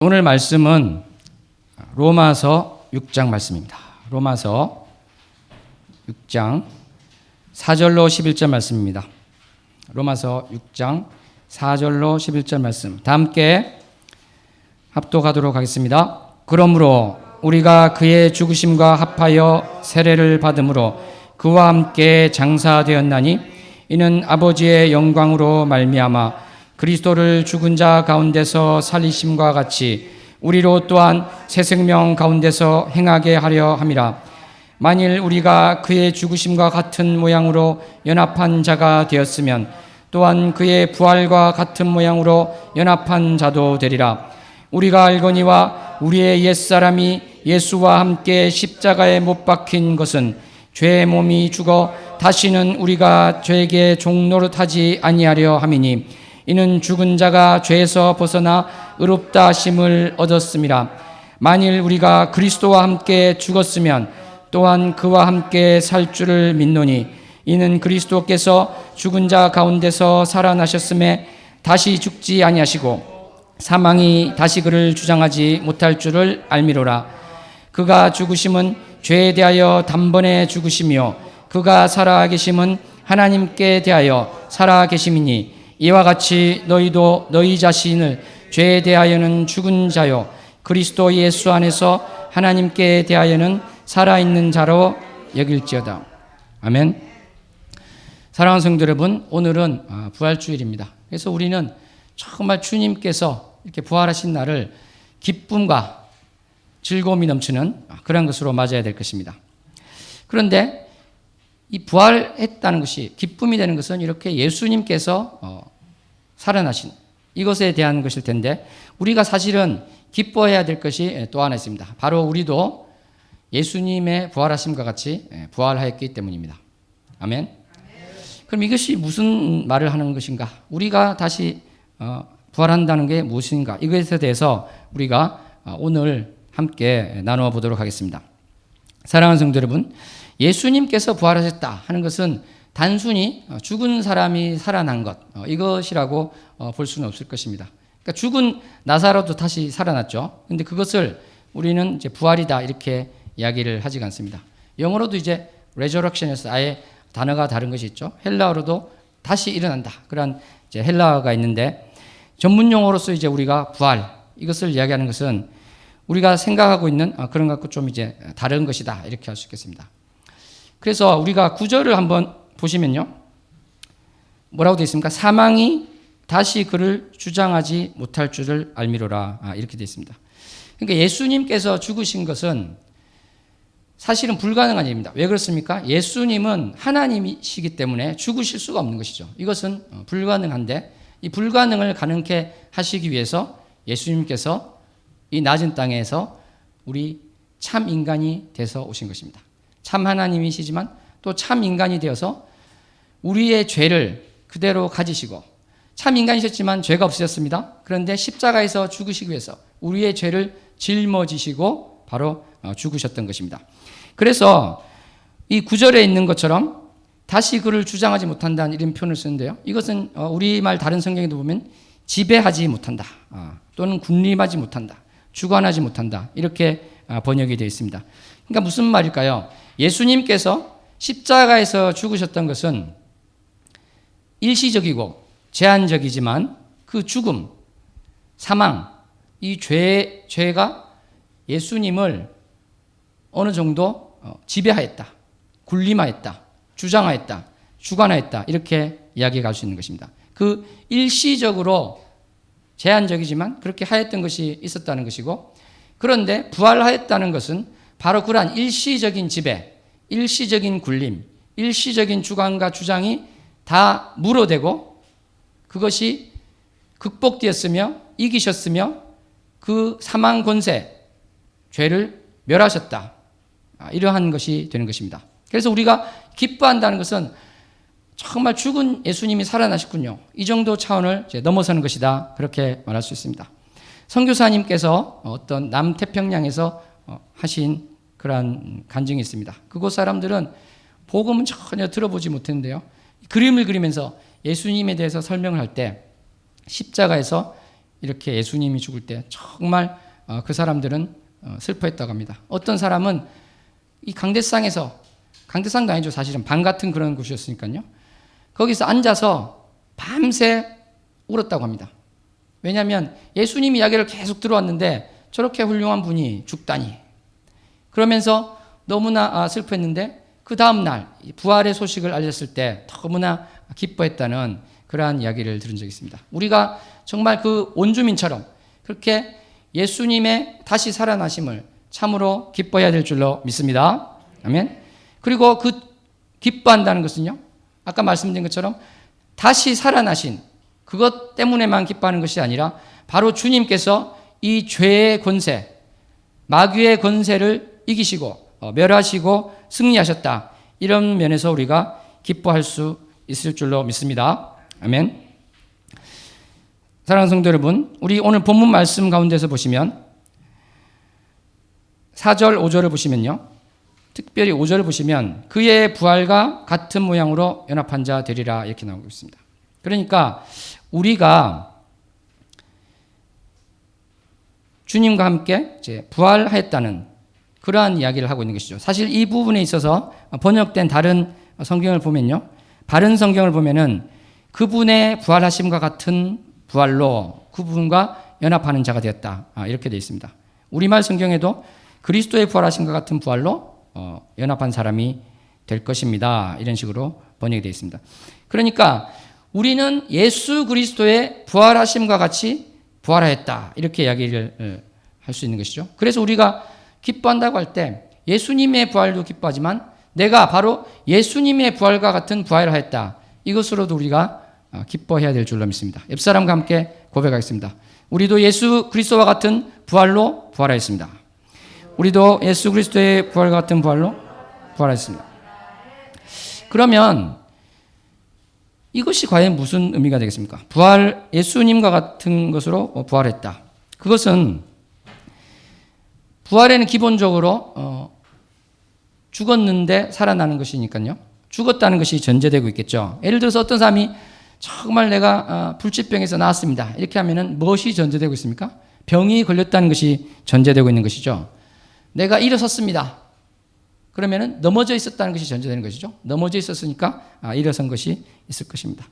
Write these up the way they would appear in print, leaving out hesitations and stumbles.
오늘 말씀은 로마서 6장 말씀입니다. 로마서 6장 4절로 11절 말씀입니다. 로마서 6장 4절로 11절 말씀 다 함께 합독하도록 하겠습니다. 그러므로 우리가 그의 죽으심과 합하여 세례를 받음으로 그와 함께 장사되었나니 이는 아버지의 영광으로 말미암아 그리스도를 죽은 자 가운데서 살리심과 같이 우리로 또한 새 생명 가운데서 행하게 하려 함이라. 만일 우리가 그의 죽으심과 같은 모양으로 연합한 자가 되었으면 또한 그의 부활과 같은 모양으로 연합한 자도 되리라. 우리가 알거니와 우리의 옛사람이 예수와 함께 십자가에 못 박힌 것은 죄의 몸이 죽어 다시는 우리가 죄에게 종노릇하지 아니하려 함이니 이는 죽은 자가 죄에서 벗어나 의롭다 하심을 얻었음이라. 만일 우리가 그리스도와 함께 죽었으면 또한 그와 함께 살 줄을 믿노니 이는 그리스도께서 죽은 자 가운데서 살아나셨음에 다시 죽지 아니하시고 사망이 다시 그를 주장하지 못할 줄을 알미로라. 그가 죽으심은 죄에 대하여 단번에 죽으시며 그가 살아계심은 하나님께 대하여 살아계심이니 이와 같이 너희도 너희 자신을 죄에 대하여는 죽은 자요 그리스도 예수 안에서 하나님께 대하여는 살아있는 자로 여길지어다. 아멘. 사랑하는 성도 여러분, 오늘은 부활주일입니다. 그래서 우리는 정말 주님께서 이렇게 부활하신 날을 기쁨과 즐거움이 넘치는 그런 것으로 맞아야 될 것입니다. 그런데 이 부활했다는 것이 기쁨이 되는 것은 이렇게 예수님께서 살아나신 이것에 대한 것일 텐데 우리가 사실은 기뻐해야 될 것이 또 하나 있습니다. 바로 우리도 예수님의 부활하심과 같이 부활하였기 때문입니다. 아멘. 그럼 이것이 무슨 말을 하는 것인가? 우리가 다시 부활한다는 게 무엇인가? 이것에 대해서 우리가 오늘 함께 나누어 보도록 하겠습니다. 사랑하는 성도 여러분, 예수님께서 부활하셨다 하는 것은 단순히 죽은 사람이 살아난 것 이것이라고 볼 수는 없을 것입니다. 그러니까 죽은 나사로도 다시 살아났죠. 그런데 그것을 우리는 이제 부활이다 이렇게 이야기를 하지 않습니다. 영어로도 이제 resurrection에서 아예 단어가 다른 것이 있죠. 헬라어로도 다시 일어난다 그런 이제 헬라어가 있는데 전문 용어로서 이제 우리가 부활 이것을 이야기하는 것은 우리가 생각하고 있는 그런 것과 좀 이제 다른 것이다 이렇게 할 수 있겠습니다. 그래서 우리가 구절을 한번 보시면요. 뭐라고 되어 있습니까? 사망이 다시 그를 주장하지 못할 줄을 알미로라. 이렇게 되어 있습니다. 그러니까 예수님께서 죽으신 것은 사실은 불가능한 일입니다. 왜 그렇습니까? 예수님은 하나님이시기 때문에 죽으실 수가 없는 것이죠. 이것은 불가능한데 이 불가능을 가능케 하시기 위해서 예수님께서 이 낮은 땅에서 우리 참 인간이 돼서 오신 것입니다. 참 하나님이시지만 또 참 인간이 되어서 우리의 죄를 그대로 가지시고 참 인간이셨지만 죄가 없으셨습니다. 그런데 십자가에서 죽으시기 위해서 우리의 죄를 짊어지시고 바로 죽으셨던 것입니다. 그래서 이 구절에 있는 것처럼 다시 그를 주장하지 못한다는 이런 표현을 쓰는데요. 이것은 우리말 다른 성경에도 보면 지배하지 못한다 또는 군림하지 못한다 주관하지 못한다 이렇게 번역이 되어 있습니다. 그러니까 무슨 말일까요? 예수님께서 십자가에서 죽으셨던 것은 일시적이고 제한적이지만 그 죽음, 사망, 이 죄가 예수님을 어느 정도 지배하였다, 군림하였다, 주장하였다, 주관하였다 이렇게 이야기가 갈 수 있는 것입니다. 그 일시적으로 제한적이지만 그렇게 하였던 것이 있었다는 것이고 그런데 부활하였다는 것은 바로 그러한 일시적인 지배, 일시적인 군림, 일시적인 주관과 주장이 다 무효되고 그것이 극복되었으며 이기셨으며 그 사망 권세, 죄를 멸하셨다. 이러한 것이 되는 것입니다. 그래서 우리가 기뻐한다는 것은 정말 죽은 예수님이 살아나셨군요. 이 정도 차원을 넘어서는 것이다. 그렇게 말할 수 있습니다. 선교사님께서 어떤 남태평양에서 하신 그러한 간증이 있습니다. 그곳 사람들은 복음은 전혀 들어보지 못했는데요. 그림을 그리면서 예수님에 대해서 설명을 할 때 십자가에서 이렇게 예수님이 죽을 때 정말 그 사람들은 슬퍼했다고 합니다. 어떤 사람은 이 강대상도 아니죠. 사실은 방 같은 그런 곳이었으니까요. 거기서 앉아서 밤새 울었다고 합니다. 왜냐하면 예수님 이야기를 계속 들어왔는데 저렇게 훌륭한 분이 죽다니. 그러면서 너무나 슬퍼했는데 그 다음날 부활의 소식을 알렸을 때 너무나 기뻐했다는 그러한 이야기를 들은 적이 있습니다. 우리가 정말 그 원주민처럼 그렇게 예수님의 다시 살아나심을 참으로 기뻐해야 될 줄로 믿습니다. 아멘. 그리고 그 기뻐한다는 것은요, 아까 말씀드린 것처럼 다시 살아나신 그것 때문에만 기뻐하는 것이 아니라 바로 주님께서 이 죄의 권세, 마귀의 권세를 이기시고 멸하시고 승리하셨다. 이런 면에서 우리가 기뻐할 수 있을 줄로 믿습니다. 아멘. 사랑하는 성도 여러분, 우리 오늘 본문 말씀 가운데서 보시면 4절, 5절을 보시면요. 특별히 5절을 보시면 그의 부활과 같은 모양으로 연합한 자 되리라 이렇게 나오고 있습니다. 그러니까 우리가 주님과 함께 이제 부활하였다는 그러한 이야기를 하고 있는 것이죠. 사실 이 부분에 있어서 번역된 다른 성경을 보면요. 바른 성경을 보면은 그분의 부활하심과 같은 부활로 그분과 연합하는 자가 되었다. 이렇게 되어 있습니다. 우리말 성경에도 그리스도의 부활하심과 같은 부활로 연합한 사람이 될 것입니다. 이런 식으로 번역이 되어 있습니다. 그러니까 우리는 예수 그리스도의 부활하심과 같이 부활하였다. 이렇게 이야기를 할 수 있는 것이죠. 그래서 우리가 기뻐한다고 할 때 예수님의 부활도 기뻐하지만 내가 바로 예수님의 부활과 같은 부활을 하였다. 이것으로도 우리가 기뻐해야 될 줄로 믿습니다. 옆사람과 함께 고백하겠습니다. 우리도 예수 그리스도와 같은 부활로 부활하였습니다. 우리도 예수 그리스도의 부활과 같은 부활로 부활하였습니다. 그러면 이것이 과연 무슨 의미가 되겠습니까? 부활, 예수님과 같은 것으로 부활했다. 그것은 부활에는 기본적으로 죽었는데 살아나는 것이니까요. 죽었다는 것이 전제되고 있겠죠. 예를 들어서 어떤 사람이 정말 내가 불치병에서 나았습니다. 이렇게 하면은 무엇이 전제되고 있습니까? 병이 걸렸다는 것이 전제되고 있는 것이죠. 내가 일어섰습니다. 그러면은 넘어져 있었다는 것이 전제되는 것이죠. 넘어져 있었으니까 일어선 것이 있을 것입니다.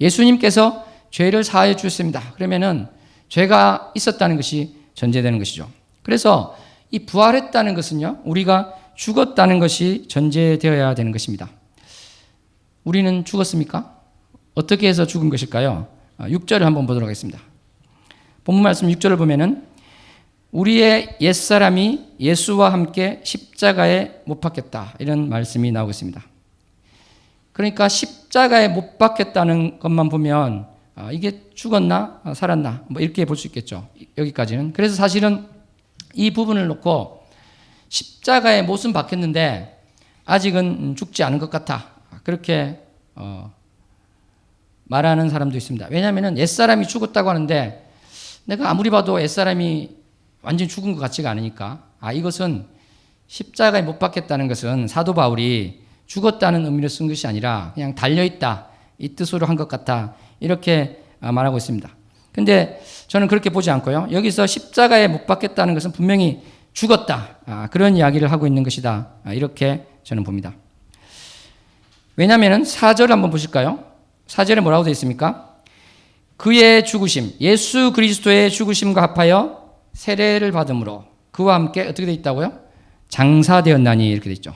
예수님께서 죄를 사하여 주셨습니다. 그러면은 죄가 있었다는 것이 전제되는 것이죠. 그래서 이 부활했다는 것은요, 우리가 죽었다는 것이 전제되어야 되는 것입니다. 우리는 죽었습니까? 어떻게 해서 죽은 것일까요? 6절을 한번 보도록 하겠습니다. 본문 말씀 6절을 보면은 우리의 옛사람이 예수와 함께 십자가에 못 박혔다. 이런 말씀이 나오고 있습니다. 그러니까 십자가에 못 박혔다는 것만 보면 이게 죽었나 살았나 뭐 이렇게 볼 수 있겠죠. 여기까지는. 그래서 사실은 이 부분을 놓고 십자가에 못은 박혔는데 아직은 죽지 않은 것 같아. 그렇게 말하는 사람도 있습니다. 왜냐하면 옛사람이 죽었다고 하는데 내가 아무리 봐도 옛사람이 완전히 죽은 것 같지가 않으니까 이것은 십자가에 못 박혔다는 것은 사도 바울이 죽었다는 의미로 쓴 것이 아니라 그냥 달려있다 이 뜻으로 한 것 같다 이렇게 말하고 있습니다. 근데 저는 그렇게 보지 않고요. 여기서 십자가에 못 박혔다는 것은 분명히 죽었다 그런 이야기를 하고 있는 것이다 이렇게 저는 봅니다. 왜냐하면 4절 한번 보실까요? 4절에 뭐라고 되어 있습니까? 그의 죽으심, 예수 그리스도의 죽으심과 합하여 세례를 받음으로 그와 함께 어떻게 되어 있다고요? 장사되었나니 이렇게 되어 있죠.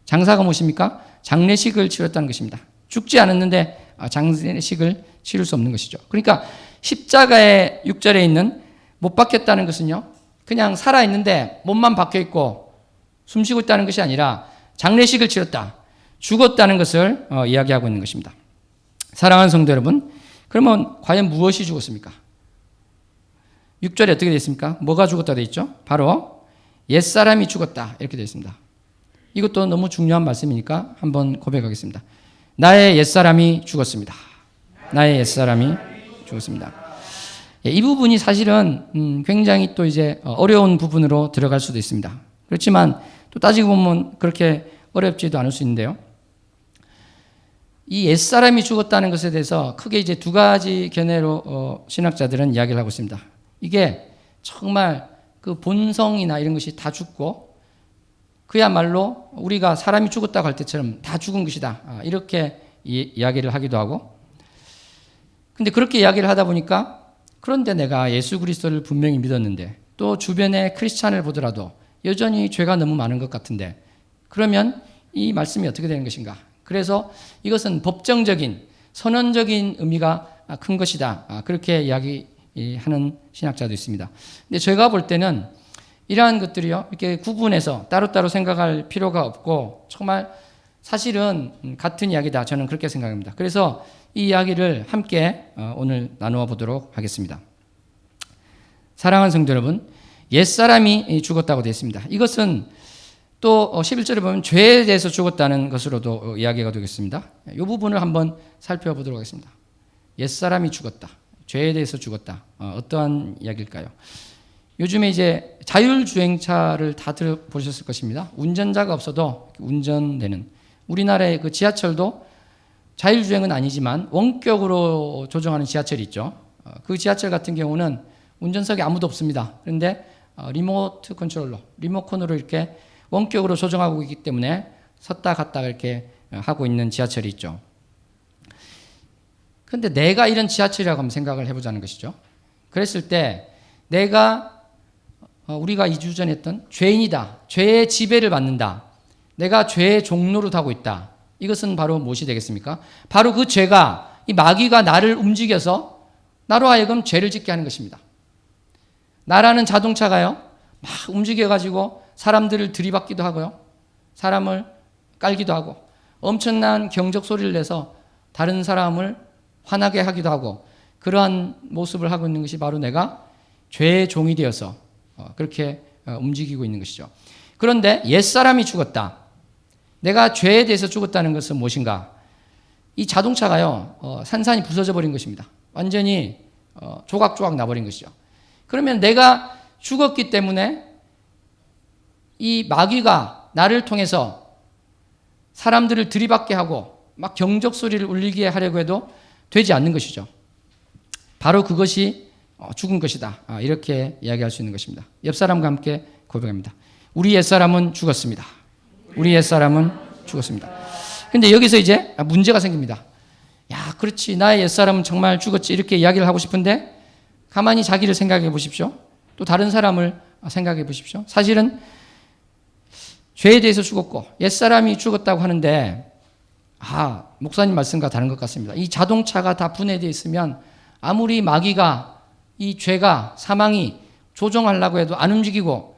장사가 무엇입니까? 장례식을 치렀다는 것입니다. 죽지 않았는데 장례식을 치를 수 없는 것이죠. 그러니까 십자가의 6절에 있는 못 박혔다는 것은요, 그냥 살아있는데 몸만 박혀있고 숨쉬고 있다는 것이 아니라 장례식을 치렀다. 죽었다는 것을 이야기하고 있는 것입니다. 사랑하는 성도 여러분, 그러면 과연 무엇이 죽었습니까? 6절에 어떻게 되어 있습니까? 뭐가 죽었다 되어 있죠? 바로 옛사람이 죽었다 이렇게 되어 있습니다. 이것도 너무 중요한 말씀이니까 한번 고백하겠습니다. 나의 옛사람이 죽었습니다. 나의 옛사람이 죽었습니다. 이 부분이 사실은 굉장히 또 이제 어려운 부분으로 들어갈 수도 있습니다. 그렇지만 또 따지고 보면 그렇게 어렵지도 않을 수 있는데요. 이 옛사람이 죽었다는 것에 대해서 크게 이제 두 가지 견해로 신학자들은 이야기를 하고 있습니다. 이게 정말 그 본성이나 이런 것이 다 죽고 그야말로 우리가 사람이 죽었다고 할 때처럼 다 죽은 것이다. 이렇게 이야기를 하기도 하고, 근데 그렇게 이야기를 하다 보니까 그런데 내가 예수 그리스도를 분명히 믿었는데 또 주변에 크리스찬을 보더라도 여전히 죄가 너무 많은 것 같은데 그러면 이 말씀이 어떻게 되는 것인가? 그래서 이것은 법정적인 선언적인 의미가 큰 것이다. 그렇게 이야기하는 신학자도 있습니다. 근데 제가 볼 때는 이러한 것들이요, 이렇게 구분해서 따로따로 생각할 필요가 없고 정말 사실은 같은 이야기다. 저는 그렇게 생각합니다. 그래서 이 이야기를 함께 오늘 나누어 보도록 하겠습니다. 사랑하는 성도 여러분, 옛사람이 죽었다고 되어 있습니다. 이것은 또 11절에 보면 죄에 대해서 죽었다는 것으로도 이야기가 되겠습니다. 이 부분을 한번 살펴보도록 하겠습니다. 옛사람이 죽었다. 죄에 대해서 죽었다. 어떠한 이야기일까요? 요즘에 이제 자율주행차를 다 들어보셨을 것입니다. 운전자가 없어도 운전되는, 우리나라의 그 지하철도 자율주행은 아니지만 원격으로 조정하는 지하철이 있죠. 그 지하철 같은 경우는 운전석에 아무도 없습니다. 그런데 리모트 컨트롤러, 리모컨으로 이렇게 원격으로 조정하고 있기 때문에 섰다 갔다 이렇게 하고 있는 지하철이 있죠. 그런데 내가 이런 지하철이라고 한번 생각을 해보자는 것이죠. 그랬을 때 내가 우리가 2주 전에 했던 죄인이다, 죄의 지배를 받는다, 내가 죄의 종로로 타고 있다. 이것은 바로 무엇이 되겠습니까? 바로 그 죄가, 이 마귀가 나를 움직여서 나로 하여금 죄를 짓게 하는 것입니다. 나라는 자동차가요, 막 움직여가지고 사람들을 들이받기도 하고요, 사람을 깔기도 하고, 엄청난 경적 소리를 내서 다른 사람을 화나게 하기도 하고, 그러한 모습을 하고 있는 것이 바로 내가 죄의 종이 되어서 그렇게 움직이고 있는 것이죠. 그런데 옛사람이 죽었다. 내가 죄에 대해서 죽었다는 것은 무엇인가? 이 자동차가요, 산산이 부서져 버린 것입니다. 완전히 조각조각 나버린 것이죠. 그러면 내가 죽었기 때문에 이 마귀가 나를 통해서 사람들을 들이받게 하고 막 경적 소리를 울리게 하려고 해도 되지 않는 것이죠. 바로 그것이 죽은 것이다. 이렇게 이야기할 수 있는 것입니다. 옆 사람과 함께 고백합니다. 우리 옛사람은 죽었습니다. 우리 옛사람은 죽었습니다. 그런데 여기서 이제 문제가 생깁니다. 야, 그렇지, 나의 옛사람은 정말 죽었지, 이렇게 이야기를 하고 싶은데 가만히 자기를 생각해 보십시오. 또 다른 사람을 생각해 보십시오. 사실은 죄에 대해서 죽었고 옛사람이 죽었다고 하는데, 목사님 말씀과 다른 것 같습니다. 이 자동차가 다 분해되어 있으면 아무리 마귀가, 이 죄가, 사망이 조종하려고 해도 안 움직이고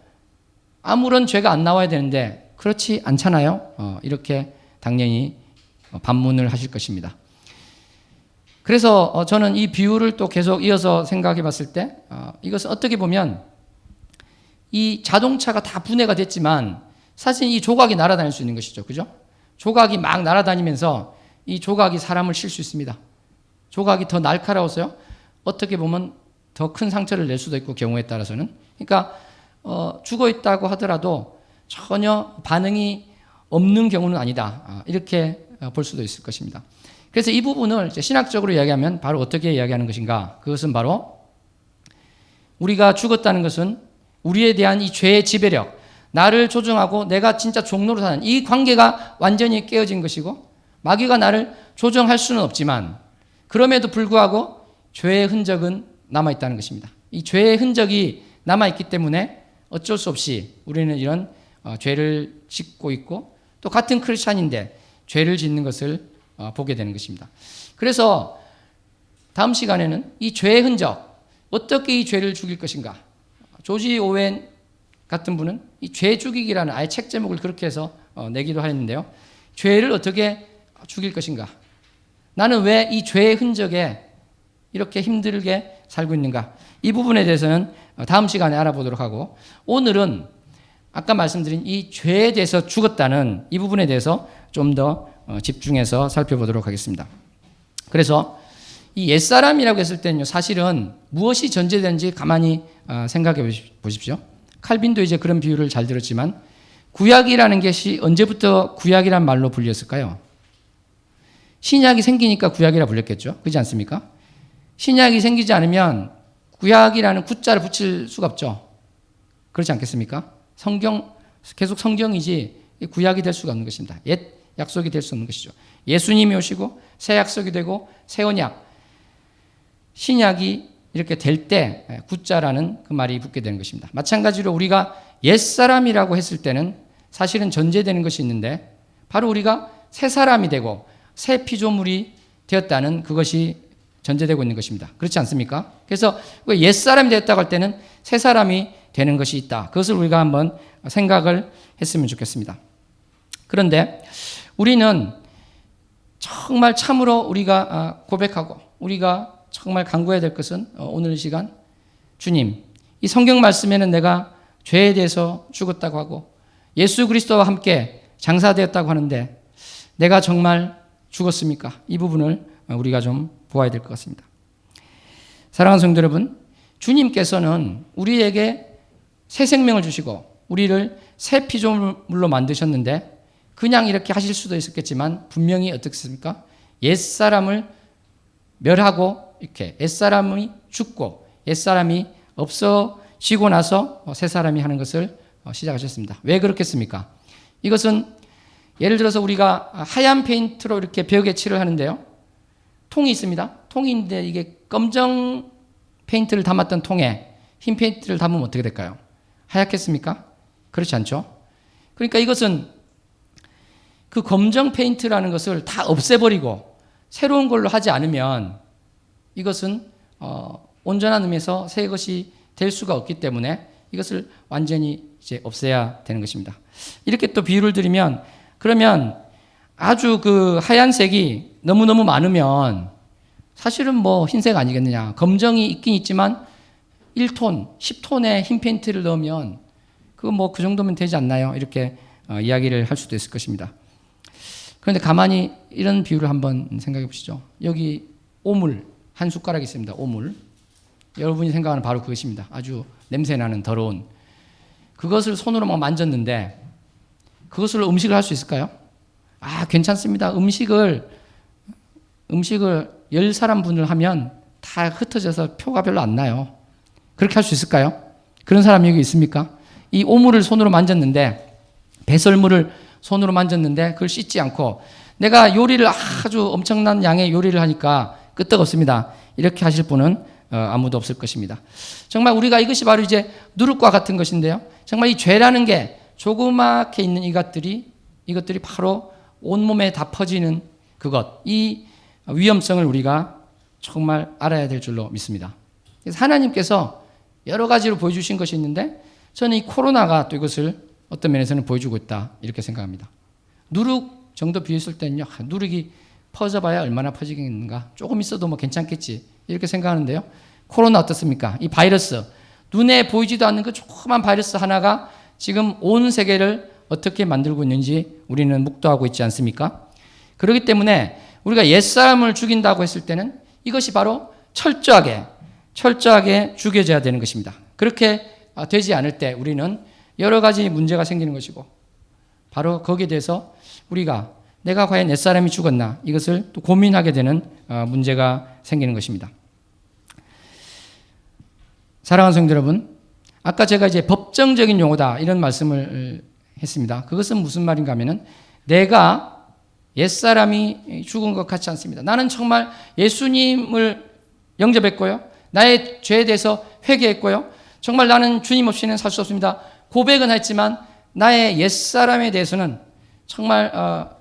아무런 죄가 안 나와야 되는데 그렇지 않잖아요. 이렇게 당연히 반문을 하실 것입니다. 그래서 저는 이 비유를 또 계속 이어서 생각해 봤을 때 이것은 어떻게 보면 이 자동차가 다 분해가 됐지만 사실 이 조각이 날아다닐 수 있는 것이죠. 그죠? 조각이 막 날아다니면서 이 조각이 사람을 칠 수 있습니다. 조각이 더 날카로워서요, 어떻게 보면 더 큰 상처를 낼 수도 있고, 경우에 따라서는. 그러니까 죽어 있다고 하더라도 전혀 반응이 없는 경우는 아니다. 이렇게 볼 수도 있을 것입니다. 그래서 이 부분을 이제 신학적으로 이야기하면 바로 어떻게 이야기하는 것인가? 그것은 바로 우리가 죽었다는 것은 우리에 대한 이 죄의 지배력, 나를 조종하고 내가 진짜 종로로 사는 이 관계가 완전히 깨어진 것이고, 마귀가 나를 조정할 수는 없지만 그럼에도 불구하고 죄의 흔적은 남아있다는 것입니다. 이 죄의 흔적이 남아있기 때문에 어쩔 수 없이 우리는 이런 죄를 짓고 있고, 또 같은 크리스찬인데 죄를 짓는 것을 보게 되는 것입니다. 그래서 다음 시간에는 이 죄의 흔적, 어떻게 이 죄를 죽일 것인가. 조지 오웬 같은 분은 이 죄 죽이기라는 아예 책 제목을 그렇게 해서 내기도 하였는데요. 죄를 어떻게 죽일 것인가. 나는 왜 이 죄의 흔적에 이렇게 힘들게 살고 있는가. 이 부분에 대해서는 다음 시간에 알아보도록 하고, 오늘은 아까 말씀드린 이 죄에 대해서 죽었다는 이 부분에 대해서 좀 더 집중해서 살펴보도록 하겠습니다. 그래서 이 옛사람이라고 했을 때는요, 사실은 무엇이 전제되는지 가만히 생각해 보십시오. 칼빈도 이제 그런 비유를 잘 들었지만, 구약이라는 것이 언제부터 구약이란 말로 불렸을까요? 신약이 생기니까 구약이라 불렸겠죠. 그렇지 않습니까? 신약이 생기지 않으면 구약이라는 구자를 붙일 수가 없죠. 그렇지 않겠습니까? 계속 성경이지 구약이 될 수가 없는 것입니다. 옛 약속이 될 수 없는 것이죠. 예수님이 오시고 새 약속이 되고 새 언약, 신약이 이렇게 될 때 구자라는 그 말이 붙게 되는 것입니다. 마찬가지로 우리가 옛사람이라고 했을 때는 사실은 전제되는 것이 있는데 바로 우리가 새 사람이 되고 새 피조물이 되었다는 그것이 전제되고 있는 것입니다. 그렇지 않습니까? 그래서 옛사람이 되었다고 할 때는 새 사람이 되는 것이 있다. 그것을 우리가 한번 생각을 했으면 좋겠습니다. 그런데 우리는 정말 참으로 우리가 고백하고 우리가 정말 간구해야 될 것은 오늘 이 시간 주님, 이 성경 말씀에는 내가 죄에 대해서 죽었다고 하고 예수 그리스도와 함께 장사되었다고 하는데 내가 정말 죽었습니까? 이 부분을 우리가 좀 보아야 될 것 같습니다. 사랑하는 성도 여러분, 주님께서는 우리에게 새 생명을 주시고 우리를 새 피조물로 만드셨는데 그냥 이렇게 하실 수도 있었겠지만 분명히 어떻습니까? 옛사람을 멸하고 이렇게 옛사람이 죽고 옛사람이 없어지고 나서 새 사람이 하는 것을 시작하셨습니다. 왜 그렇겠습니까? 이것은 예를 들어서 우리가 하얀 페인트로 이렇게 벽에 칠을 하는데요. 통이 있습니다. 통인데 이게 검정 페인트를 담았던 통에 흰 페인트를 담으면 어떻게 될까요? 하얗겠습니까? 그렇지 않죠? 그러니까 이것은 그 검정 페인트라는 것을 다 없애버리고 새로운 걸로 하지 않으면 이것은 온전한 의미에서 새 것이 될 수가 없기 때문에 이것을 완전히 이제 없애야 되는 것입니다. 이렇게 또 비유를 드리면 그러면 아주 그 하얀색이 너무너무 많으면 사실은 뭐 흰색 아니겠느냐. 검정이 있긴 있지만 1톤, 10톤의 흰 페인트를 넣으면 그거 뭐 그 정도면 되지 않나요? 이렇게 이야기를 할 수도 있을 것입니다. 그런데 가만히 이런 비유를 한번 생각해 보시죠. 여기 오물 한 숟가락 있습니다. 오물. 여러분이 생각하는 바로 그것입니다. 아주 냄새나는 더러운. 그것을 손으로 막 만졌는데 그것으로 음식을 할 수 있을까요? 아, 괜찮습니다. 음식을 10사람분을 하면 다 흩어져서 표가 별로 안 나요. 그렇게 할 수 있을까요? 그런 사람이 여기 있습니까? 이 오물을 손으로 만졌는데 배설물을 손으로 만졌는데 그걸 씻지 않고 내가 요리를 아주 엄청난 양의 요리를 하니까 끄떡없습니다. 이렇게 하실 분은 아무도 없을 것입니다. 정말 우리가 이것이 바로 이제 누룩과 같은 것인데요. 정말 이 죄라는 게 조그맣게 있는 이것들이 바로 온몸에 다 퍼지는 이 위험성을 우리가 정말 알아야 될 줄로 믿습니다. 그래서 하나님께서 여러 가지로 보여주신 것이 있는데 저는 이 코로나가 또 이것을 어떤 면에서는 보여주고 있다 이렇게 생각합니다. 누룩 정도 비했을 때는요. 누룩이 퍼져봐야 얼마나 퍼지겠는가. 조금 있어도 뭐 괜찮겠지 이렇게 생각하는데요. 코로나 어떻습니까? 이 바이러스 눈에 보이지도 않는 그 조그만 바이러스 하나가 지금 온 세계를 어떻게 만들고 있는지 우리는 묵도하고 있지 않습니까? 그렇기 때문에 우리가 옛사람을 죽인다고 했을 때는 이것이 바로 철저하게 죽여져야 되는 것입니다. 그렇게 되지 않을 때 우리는 여러 가지 문제가 생기는 것이고 바로 거기에 대해서 우리가 내가 과연 옛사람이 죽었나 이것을 또 고민하게 되는 문제가 생기는 것입니다. 사랑하는 성도 여러분, 아까 제가 이제 법정적인 용어다 이런 말씀을 했습니다. 그것은 무슨 말인가 하면은 내가 옛사람이 죽은 것 같지 않습니다. 나는 정말 예수님을 영접했고요. 나의 죄에 대해서 회개했고요. 정말 나는 주님 없이는 살 수 없습니다. 고백은 했지만 나의 옛사람에 대해서는 정말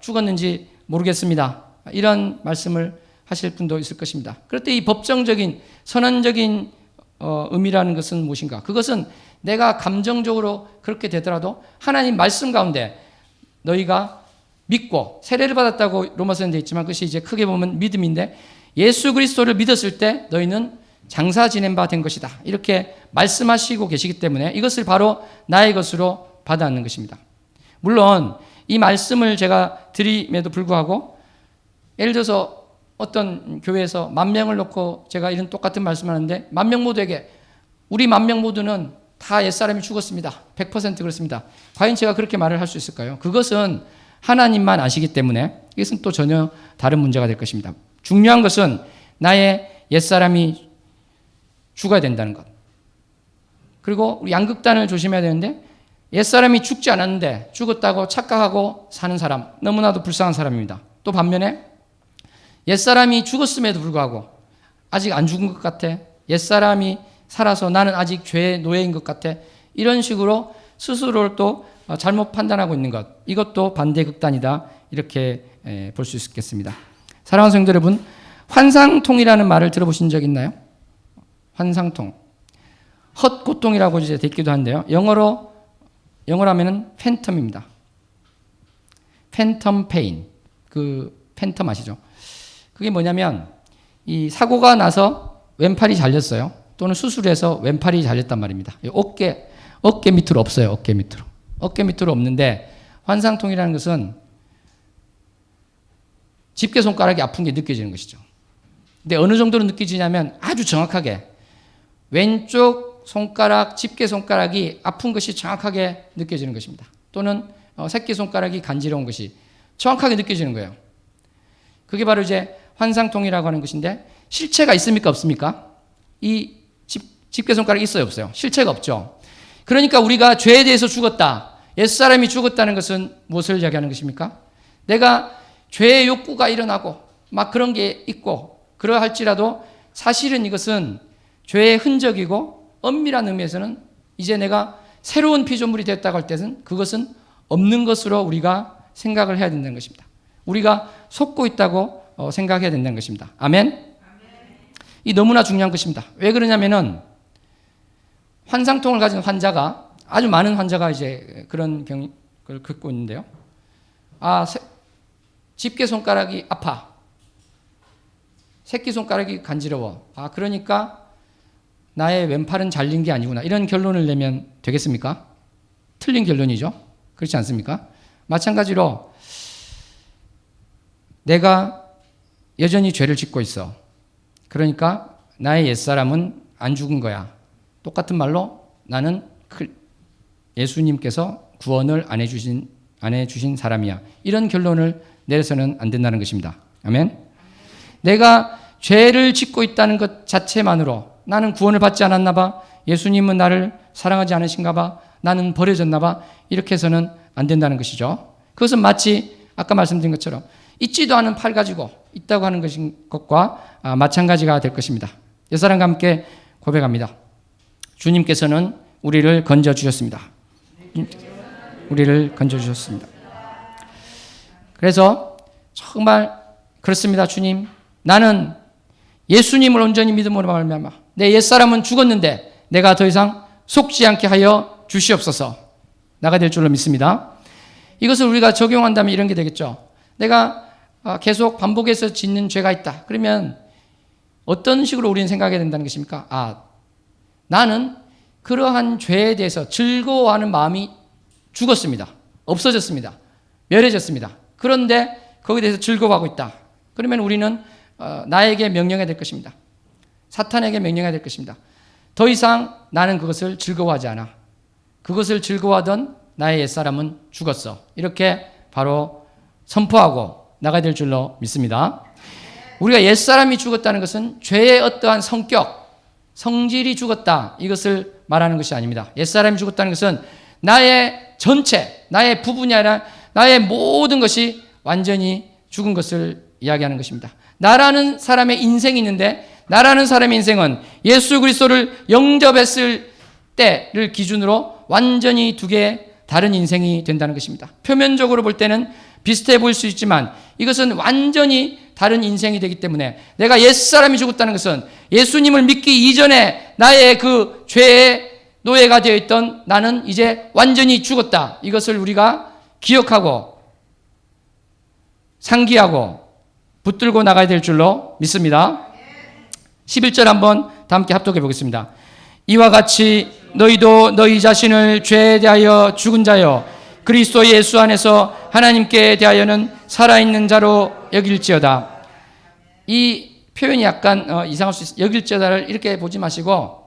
죽었는지 모르겠습니다. 이런 말씀을 하실 분도 있을 것입니다. 그럴 때 이 법정적인 선언적인 의미라는 것은 무엇인가? 그것은 내가 감정적으로 그렇게 되더라도 하나님 말씀 가운데 너희가 믿고 세례를 받았다고 로마서에 되어 있지만 그것이 이제 크게 보면 믿음인데 예수 그리스도를 믿었을 때 너희는 장사 지낸 바 된 것이다. 이렇게 말씀하시고 계시기 때문에 이것을 바로 나의 것으로 받아들이는 것입니다. 물론 이 말씀을 제가 드림에도 불구하고 예를 들어서 어떤 교회에서 10,000명을 놓고 제가 이런 똑같은 말씀을 하는데 10,000명 모두에게 우리 10,000명 모두는 다 옛사람이 죽었습니다. 100% 그렇습니다. 과연 제가 그렇게 말을 할 수 있을까요? 그것은 하나님만 아시기 때문에 이것은 또 전혀 다른 문제가 될 것입니다. 중요한 것은 나의 옛사람이 죽어야 된다는 것. 그리고 우리 양극단을 조심해야 되는데 옛사람이 죽지 않았는데 죽었다고 착각하고 사는 사람, 너무나도 불쌍한 사람입니다. 또 반면에 옛사람이 죽었음에도 불구하고 아직 안 죽은 것 같아. 옛사람이 살아서 나는 아직 죄의 노예인 것 같아. 이런 식으로 스스로를 또 잘못 판단하고 있는 것. 이것도 반대 극단이다. 이렇게 볼 수 있겠습니다. 사랑하는 성도 여러분, 환상통이라는 말을 들어보신 적 있나요? 환상통. 헛고통이라고 이제 듣기도 한데요. 영어로 하면은 팬텀입니다. 팬텀 페인. 그 팬텀 아시죠? 그게 뭐냐면 이 사고가 나서 왼팔이 잘렸어요. 또는 수술해서 왼팔이 잘렸단 말입니다. 어깨 밑으로 없어요. 어깨 밑으로. 어깨 밑으로 없는데 환상통이라는 것은 집게 손가락이 아픈 게 느껴지는 것이죠. 근데 어느 정도로 느껴지냐면 아주 정확하게 왼쪽 손가락, 집게 손가락이 아픈 것이 정확하게 느껴지는 것입니다. 또는 새끼손가락이 간지러운 것이 정확하게 느껴지는 거예요. 그게 바로 이제 환상통이라고 하는 것인데 실체가 있습니까? 없습니까? 이 집게손가락이 있어요? 없어요? 실체가 없죠. 그러니까 우리가 죄에 대해서 죽었다. 옛사람이 죽었다는 것은 무엇을 이야기하는 것입니까? 내가 죄의 욕구가 일어나고 막 그런 게 있고 그러할지라도 사실은 이것은 죄의 흔적이고 엄밀한 의미에서는 이제 내가 새로운 피조물이 됐다고 할 때는 그것은 없는 것으로 우리가 생각을 해야 된다는 것입니다. 우리가 속고 있다고 생각해야 된다는 것입니다. 아멘? 이 너무나 중요한 것입니다. 왜 그러냐면은 환상통을 가진 환자가 아주 많은 환자가 이제 그런 경을 겪고 있는데요. 집게 손가락이 아파. 새끼 손가락이 간지러워. 그러니까 나의 왼팔은 잘린 게 아니구나. 이런 결론을 내면 되겠습니까? 틀린 결론이죠. 그렇지 않습니까? 마찬가지로 내가 여전히 죄를 짓고 있어. 그러니까 나의 옛사람은 안 죽은 거야. 똑같은 말로 나는 예수님께서 구원을 안 해주신 사람이야. 이런 결론을 내려서는 안 된다는 것입니다. 아멘. 내가 죄를 짓고 있다는 것 자체만으로 나는 구원을 받지 않았나 봐. 예수님은 나를 사랑하지 않으신가 봐. 나는 버려졌나 봐. 이렇게 해서는 안 된다는 것이죠. 그것은 마치 아까 말씀드린 것처럼 있지도 않은 팔 가지고 있다고 하는 것과 마찬가지가 될 것입니다. 옛사람과 함께 고백합니다. 주님께서는 우리를 건져주셨습니다. 우리를 건져주셨습니다. 그래서 정말 그렇습니다. 주님, 나는 예수님을 온전히 믿음으로 말미암아 내 옛사람은 죽었는데 내가 더 이상 속지 않게 하여 주시옵소서. 나가 될 줄로 믿습니다. 이것을 우리가 적용한다면 이런 게 되겠죠. 내가 계속 반복해서 짓는 죄가 있다. 그러면 어떤 식으로 우리는 생각해야 된다는 것입니까? 나는 그러한 죄에 대해서 즐거워하는 마음이 죽었습니다. 없어졌습니다. 멸해졌습니다. 그런데 거기에 대해서 즐거워하고 있다. 그러면 우리는 나에게 명령해야 될 것입니다. 사탄에게 명령해야 될 것입니다. 더 이상 나는 그것을 즐거워하지 않아. 그것을 즐거워하던 나의 옛사람은 죽었어. 이렇게 바로 선포하고 나가야 될 줄로 믿습니다. 우리가 옛사람이 죽었다는 것은 죄의 어떠한 성질이 죽었다. 이것을 말하는 것이 아닙니다. 옛사람이 죽었다는 것은 나의 전체, 나의 부분이 아니라 나의 모든 것이 완전히 죽은 것을 이야기하는 것입니다. 나라는 사람의 인생이 있는데 나라는 사람의 인생은 예수 그리스도를 영접했을 때를 기준으로 완전히 두 개의 다른 인생이 된다는 것입니다. 표면적으로 볼 때는 비슷해 보일 수 있지만 이것은 완전히 다른 인생이 되기 때문에 내가 옛사람이 죽었다는 것은 예수님을 믿기 이전에 나의 그 죄의 노예가 되어 있던 나는 이제 완전히 죽었다. 이것을 우리가 기억하고 상기하고 붙들고 나가야 될 줄로 믿습니다. 11절 한번 다 함께 합독해 보겠습니다. 이와 같이 너희도 너희 자신을 죄에 대하여 죽은 자여 그리스도 예수 안에서 하나님께 대하여는 살아있는 자로 여길지어다. 이 표현이 약간 이상할 수 있어요. 여길지어다를 이렇게 보지 마시고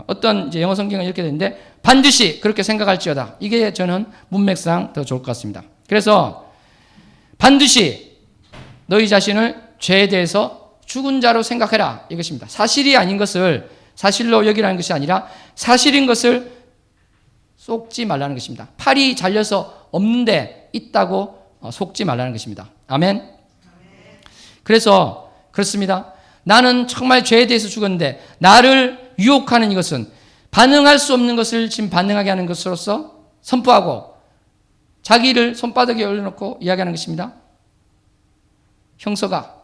어떤 이제 영어 성경은 이렇게 되는데 반드시 그렇게 생각할지어다. 이게 저는 문맥상 더 좋을 것 같습니다. 그래서 반드시 너희 자신을 죄에 대해서 죽은 자로 생각해라 이것입니다. 사실이 아닌 것을 사실로 여기라는 것이 아니라 사실인 것을 속지 말라는 것입니다. 팔이 잘려서 없는데 있다고 속지 말라는 것입니다. 아멘. 그래서 그렇습니다. 나는 정말 죄에 대해서 죽었는데 나를 유혹하는 이것은 반응할 수 없는 것을 지금 반응하게 하는 것으로서 선포하고 자기를 손바닥에 올려놓고 이야기하는 것입니다. 형서가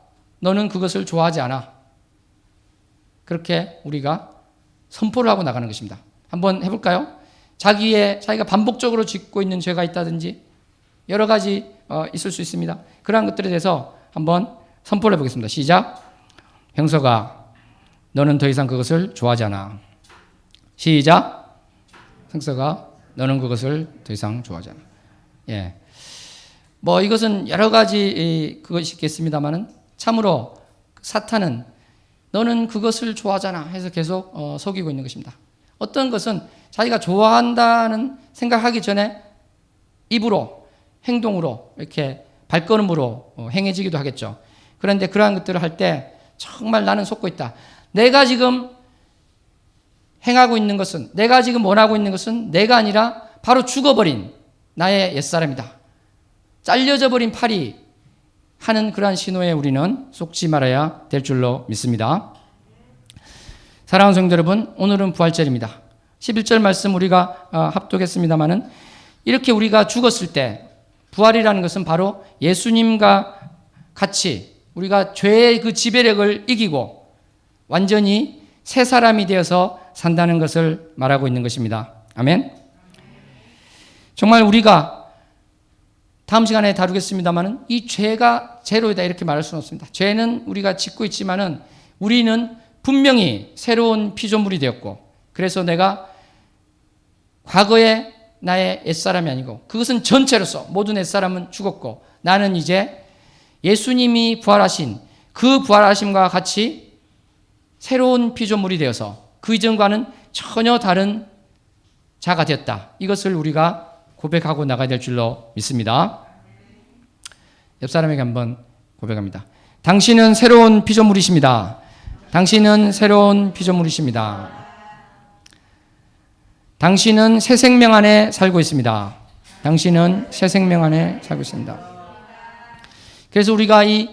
너는 그것을 좋아하지 않아. 그렇게 우리가 선포를 하고 나가는 것입니다. 한번 해볼까요? 자기가 반복적으로 짓고 있는 죄가 있다든지 여러 가지 있을 수 있습니다. 그러한 것들에 대해서 한번 선포를 해보겠습니다. 시작. 형서가 너는 더 이상 그것을 좋아하지 않아. 시작. 형서가 너는 그것을 더 이상 좋아하지 않아. 예. 이것은 여러 가지 그것이 있겠습니다만은 참으로 사탄은 너는 그것을 좋아하잖아 해서 계속 속이고 있는 것입니다. 어떤 것은 자기가 좋아한다는 생각하기 전에 입으로, 행동으로, 이렇게 발걸음으로 행해지기도 하겠죠. 그런데 그러한 것들을 할 때 정말 나는 속고 있다. 내가 지금 행하고 있는 것은, 내가 지금 원하고 있는 것은 내가 아니라 바로 죽어버린 나의 옛사람이다. 잘려져 버린 팔이 하는 그러한 신호에 우리는 속지 말아야 될 줄로 믿습니다. 사랑하는 성도 여러분, 오늘은 부활절입니다. 11절 말씀 우리가 합독했습니다마는 이렇게 우리가 죽었을 때 부활이라는 것은 바로 예수님과 같이 우리가 죄의 그 지배력을 이기고 완전히 새 사람이 되어서 산다는 것을 말하고 있는 것입니다. 아멘. 정말 우리가 다음 시간에 다루겠습니다만은 이 죄가 제로이다 이렇게 말할 수는 없습니다. 죄는 우리가 짓고 있지만은 우리는 분명히 새로운 피조물이 되었고 그래서 내가 과거의 나의 옛사람이 아니고 그것은 전체로서 모든 옛사람은 죽었고 나는 이제 예수님이 부활하신 그 부활하심과 같이 새로운 피조물이 되어서 그 이전과는 전혀 다른 자가 되었다. 이것을 우리가 고백하고 나가야 될 줄로 믿습니다. 옆 사람에게 한번 고백합니다. 당신은 새로운 피조물이십니다. 당신은 새로운 피조물이십니다. 당신은 새 생명 안에 살고 있습니다. 당신은 새 생명 안에 살고 있습니다. 그래서 우리가 이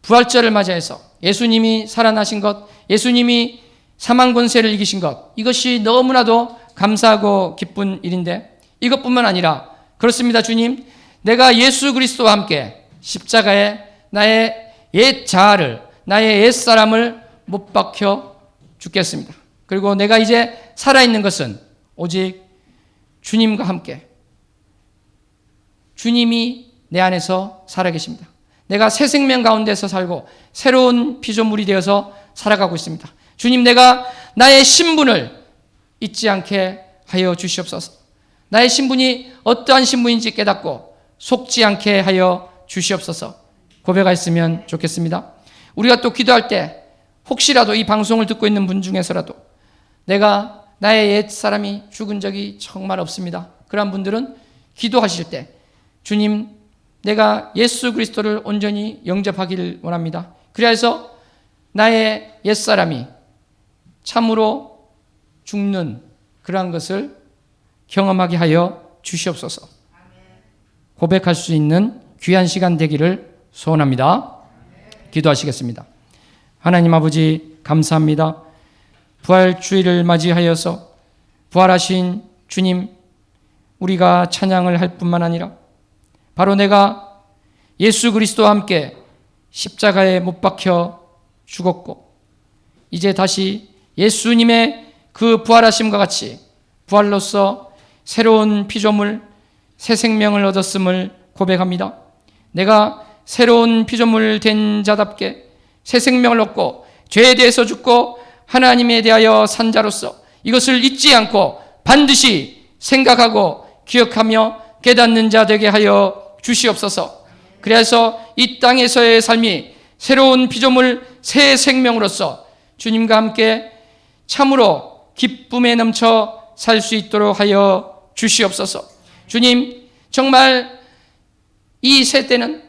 부활절을 맞이해서 예수님이 살아나신 것, 예수님이 사망 권세를 이기신 것, 이것이 너무나도 감사하고 기쁜 일인데 이것뿐만 아니라 그렇습니다. 주님, 내가 예수 그리스도와 함께 십자가에 나의 옛 자아를, 나의 옛 사람을 못 박혀 죽겠습니다. 그리고 내가 이제 살아있는 것은 오직 주님과 함께 주님이 내 안에서 살아계십니다. 내가 새 생명 가운데서 살고 새로운 피조물이 되어서 살아가고 있습니다. 주님, 내가 나의 신분을 잊지 않게 하여 주시옵소서. 나의 신분이 어떠한 신분인지 깨닫고 속지 않게 하여 주시옵소서. 고백하였으면 좋겠습니다. 우리가 또 기도할 때 혹시라도 이 방송을 듣고 있는 분 중에서라도 내가 나의 옛 사람이 죽은 적이 정말 없습니다. 그러한 분들은 기도하실 때 주님, 내가 예수 그리스도를 온전히 영접하기를 원합니다. 그래서 나의 옛 사람이 참으로 죽는 그러한 것을 경험하게 하여 주시옵소서. 고백할 수 있는 귀한 시간 되기를 소원합니다. 기도하시겠습니다. 하나님 아버지 감사합니다. 부활 주일을 맞이하여서 부활하신 주님, 우리가 찬양을 할 뿐만 아니라 바로 내가 예수 그리스도와 함께 십자가에 못 박혀 죽었고 이제 다시 예수님의 그 부활하심과 같이 부활로서 새로운 피조물, 새 생명을 얻었음을 고백합니다. 내가 새로운 피조물 된 자답게 새 생명을 얻고 죄에 대해서 죽고 하나님에 대하여 산 자로서 이것을 잊지 않고 반드시 생각하고 기억하며 깨닫는 자 되게 하여 주시옵소서. 그래서 이 땅에서의 삶이 새로운 피조물 새 생명으로서 주님과 함께 참으로 기쁨에 넘쳐 살 수 있도록 하여 주시옵소서. 주님, 정말 이 새 때는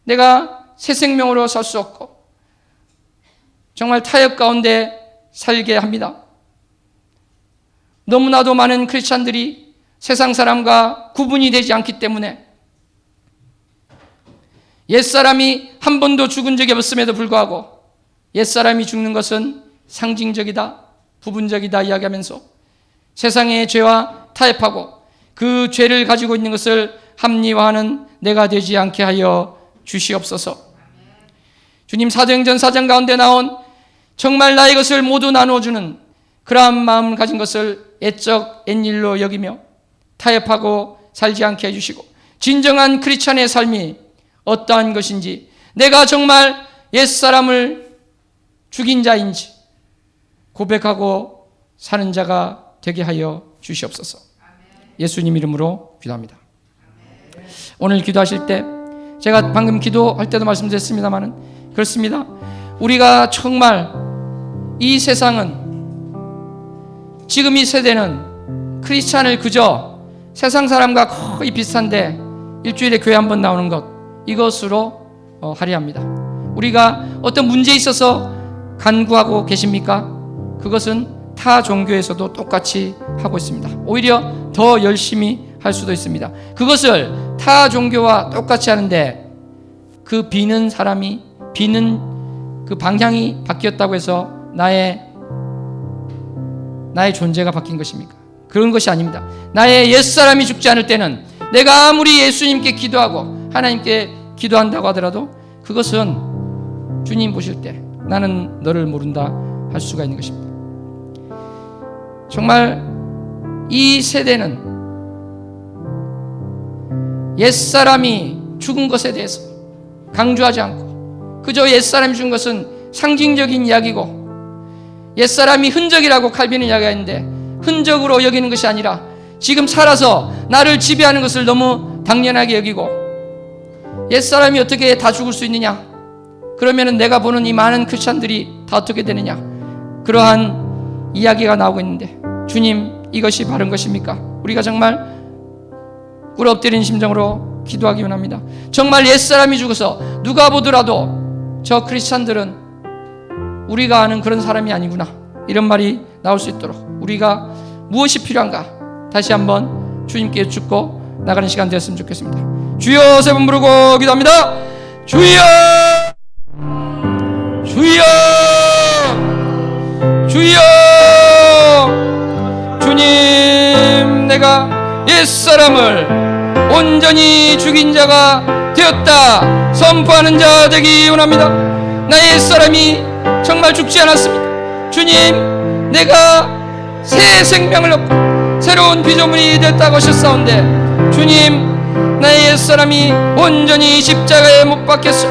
내가 새 생명으로 살 수 없고 정말 타협 가운데 살게 합니다. 너무나도 많은 크리스찬들이 세상 사람과 구분이 되지 않기 때문에 옛사람이 한 번도 죽은 적이 없음에도 불구하고 옛사람이 죽는 것은 상징적이다, 부분적이다 이야기하면서 세상의 죄와 타협하고 그 죄를 가지고 있는 것을 합리화하는 내가 되지 않게 하여 주시옵소서. 주님, 사도행전 4장 가운데 나온 정말 나의 것을 모두 나누어주는 그러한 마음을 가진 것을 애적 앤일로 여기며 타협하고 살지 않게 해주시고 진정한 크리스찬의 삶이 어떠한 것인지, 내가 정말 옛사람을 죽인 자인지 고백하고 사는 자가 되게 하여 주시옵소서. 예수님 이름으로 기도합니다. 오늘 기도하실 때 제가 방금 기도할 때도 말씀드렸습니다마는 그렇습니다. 우리가 정말 이 세상은, 지금 이 세대는 크리스찬을 그저 세상 사람과 거의 비슷한데 일주일에 교회 한 번 나오는 것, 이것으로 하려 합니다. 우리가 어떤 문제에 있어서 간구하고 계십니까? 그것은 타 종교에서도 똑같이 하고 있습니다. 오히려 더 열심히 할 수도 있습니다. 그것을 타 종교와 똑같이 하는데 그 비는 사람이, 비는 그 방향이 바뀌었다고 해서 나의 존재가 바뀐 것입니까? 그런 것이 아닙니다. 나의 옛사람이 죽지 않을 때는 내가 아무리 예수님께 기도하고 하나님께 기도한다고 하더라도 그것은 주님 보실 때 나는 너를 모른다 할 수가 있는 것입니다. 정말 이 세대는 옛사람이 죽은 것에 대해서 강조하지 않고 그저 옛사람이 죽은 것은 상징적인 이야기고 옛사람이 흔적이라고 칼빈은 이야기하는데 흔적으로 여기는 것이 아니라 지금 살아서 나를 지배하는 것을 너무 당연하게 여기고 옛사람이 어떻게 다 죽을 수 있느냐? 그러면 내가 보는 이 많은 크리스찬들이 다 어떻게 되느냐? 그러한 이야기가 나오고 있는데 주님, 이것이 바른 것입니까? 우리가 정말 꿇어 엎드린 심정으로 기도하기 원합니다. 정말 옛사람이 죽어서 누가 보더라도 저 크리스찬들은 우리가 아는 그런 사람이 아니구나, 이런 말이 나올 수 있도록 우리가 무엇이 필요한가 다시 한번 주님께 여쭙고 나가는 시간 되었으면 좋겠습니다. 주여 세 번 부르고 기도합니다. 주여, 주여, 주여. 주님, 내가 옛사람을 온전히 죽인 자가 되었다 선포하는 자 되기 원합니다. 나의 옛사람이 정말 죽지 않았습니다. 주님, 내가 새 생명을 얻고 새로운 피조물이 됐다고 하셨사온데 주님, 나의 옛사람이 온전히 십자가에 못 박혔어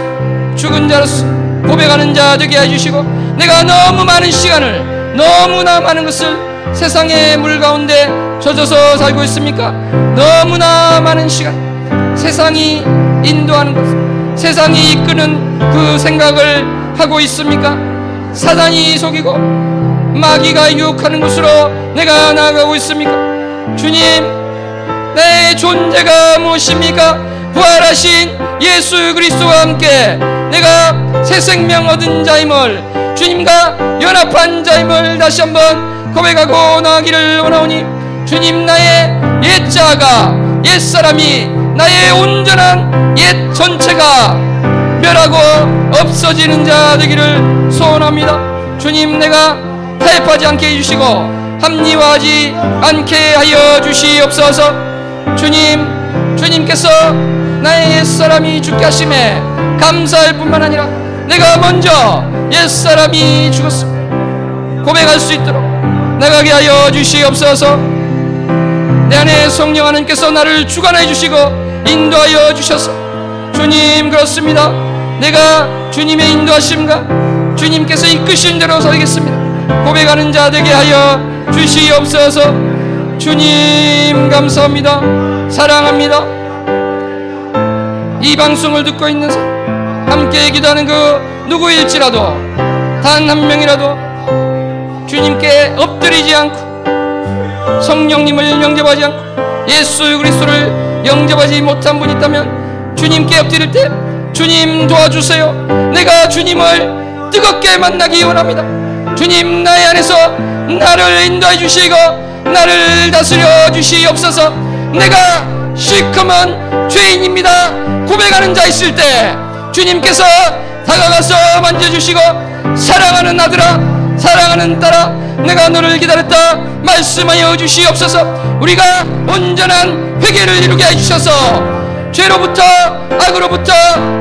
죽은 자로서 고백하는 자 되게 해주시고 내가 너무 많은 시간을, 너무나 많은 것을 세상의 물 가운데 젖어서 살고 있습니까? 너무나 많은 시간 세상이 인도하는 것, 세상이 이끄는 그 생각을 하고 있습니까? 사단이 속이고 마귀가 유혹하는 곳으로 내가 나아가고 있습니까? 주님, 내 존재가 무엇입니까? 부활하신 예수 그리스도와 함께 내가 새 생명 얻은 자임을, 주님과 연합한 자임을 다시 한번 고백하고 나아가기를 원하오니 주님, 나의 옛자가, 옛사람이, 나의 온전한 옛 전체가 멸하고 없어지는 자 되기를 소원합니다. 주님, 내가 타협하지 않게 해주시고 합리화하지 않게 하여 주시옵소서. 주님, 주님께서 나의 옛사람이 죽게 하심에 감사할 뿐만 아니라 내가 먼저 옛사람이 죽었음을 고백할 수 있도록 나가게 하여 주시옵소서. 내 안에 성령 하나님께서 나를 주관해 주시고 인도하여 주셔서 주님, 그렇습니다. 내가 주님의 인도하심과 주님께서 이끄신 대로 살겠습니다 고백하는 자 되게 하여 주시옵소서. 주님, 감사합니다. 사랑합니다. 이 방송을 듣고 있는 사람, 함께 기도하는 그 누구일지라도 단 한 명이라도 주님께 엎드리지 않고 성령님을 영접하지 않고 예수 그리스도를 영접하지 못한 분이 있다면 주님께 엎드릴 때 주님 도와주세요. 내가 주님을 뜨겁게 만나기 원합니다. 주님, 나의 안에서 나를 인도해 주시고 나를 다스려 주시옵소서. 내가 시커먼 죄인입니다 고백하는 자 있을 때 주님께서 다가가서 만져주시고 사랑하는 아들아, 사랑하는 딸아, 내가 너를 기다렸다 말씀하여 주시옵소서. 우리가 온전한 회개를 이루게 해주셔서 죄로부터 악으로부터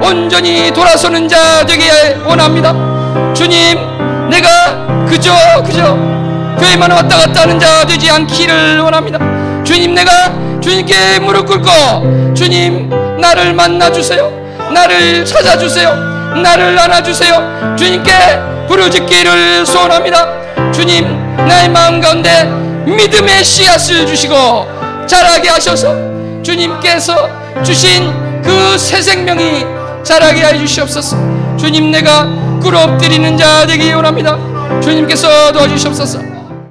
온전히 돌아서는 자 되게 원합니다. 주님, 내가 그저 교회만 왔다 갔다 하는 자 되지 않기를 원합니다. 주님, 내가 주님께 무릎 꿇고 주님, 나를 만나주세요. 나를 찾아주세요. 나를 안아주세요. 주님께 부르짖기를 소원합니다. 주님, 나의 마음 가운데 믿음의 씨앗을 주시고 자라게 하셔서 주님께서 주신 그 새 생명이 자라게 해 주시옵소서. 주님, 내가 꿇어 엎드리는 자 되기 원합니다. 주님께서 도와주시옵소서.